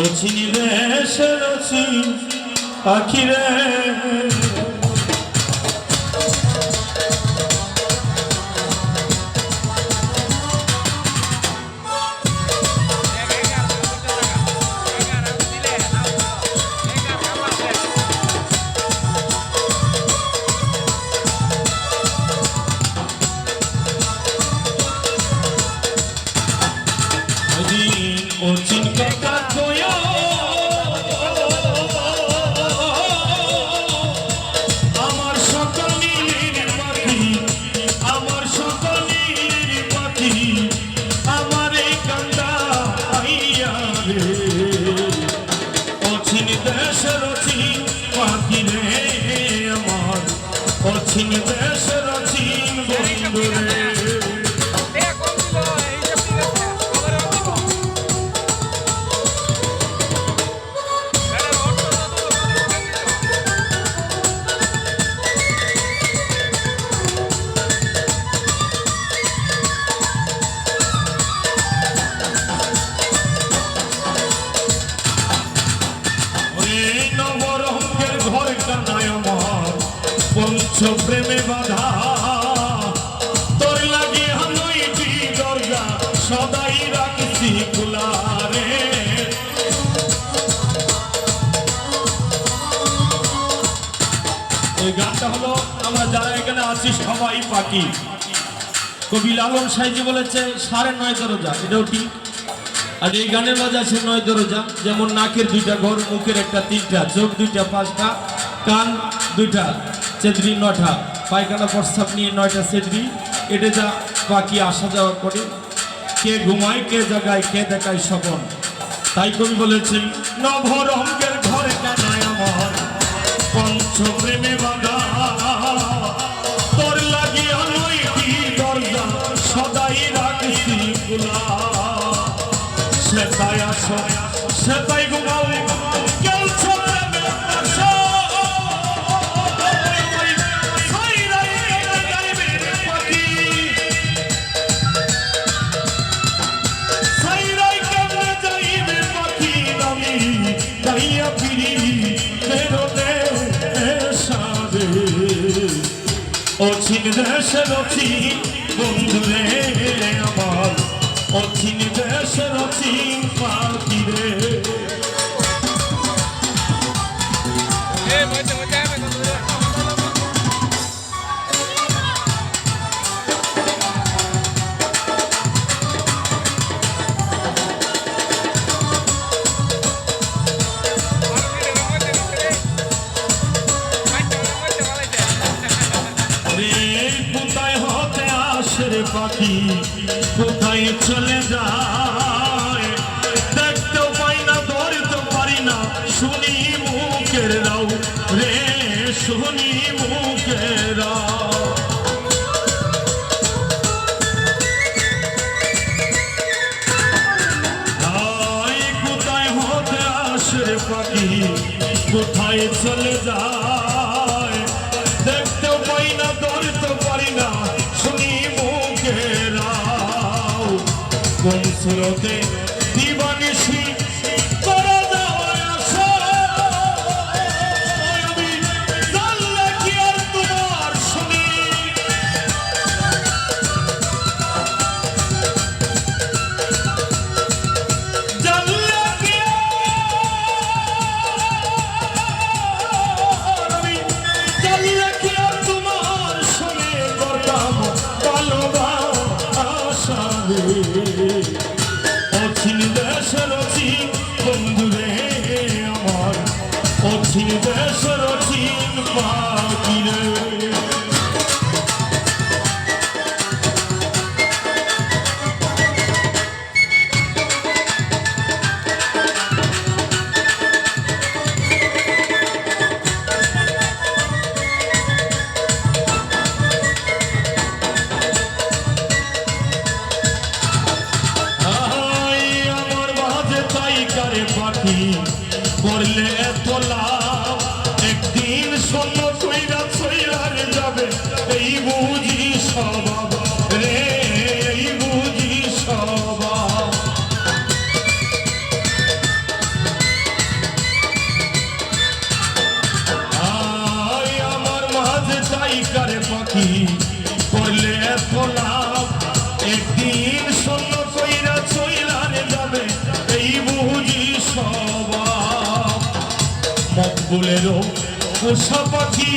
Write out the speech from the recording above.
অচিনি দেশের অচিন পাখি রে অচিন কথা কয় আমার সকল নীলের পাখি আমার সকল নীলের পাখি আমার এই কান্দা আইয়া রে অচিন দেশের অচিন পাখি রে আমার অচিন দেশের অচিন বন্ধু রে প্রেমে বাধা তোর লাগে হানইটি দরজা সদাই রাখছি খোলা রে এই গানটা হলো আমরা যারা এখানে আছি সবাই পাখি। কবি লালন সাইজি বলেছে 9.5 দরজা, এটাও ঠিক। আর এই গানের মধ্যে আছে 9 দরজা, যেমন নাকের 2টা ঘর, মুখের 1টা 3টা, চোখ 2টা 5টা, কান 2টা, চেদ্রি 9টা, পায়খানা প্রস্তাব নিয়ে 9টা চেদ্রি। এটা যা পাখি আসা যাওয়া করে, কে ঘুমায় কে জাগায় কে দেখায় স্বপন। তাই কবি বলেছেন নভরঙ্গের ঘরে কানায় আমার পঞ্চ প্রেমে বাঁধা তোর লাগিয়া নয়টি দরজা সদাই রাখছি খোলা সেটাই আসো সেটাই ঘুমাও কেউ ছোটে অচিন দেশের অচিন বন্ধু রে আমার অচিন দেশের অচিন পাখি রে পাখি কোথায় চলে যায় দেখতেও পাই না ধরতে পারি না শুনি মুখের রাও রে শুনি মুখের রাও কোথায় হতে আসে পাখি কোথায় চলে যায় দেখতেও পাই না ধরতে পারি না শুনি কোন স্রোতে দিবানিশি করে যাওয়ায় আসো আমি জানলে কি আর তোমার শুনি জানলে কি আমি জানলে কি আর তোমার শুনি করতাম ভালোবাসা রে লাভ একদিন শূন্য কইরা চইলারে যাবে এই বুঝি স্বভাব মকবুলেরও পোষা পাখি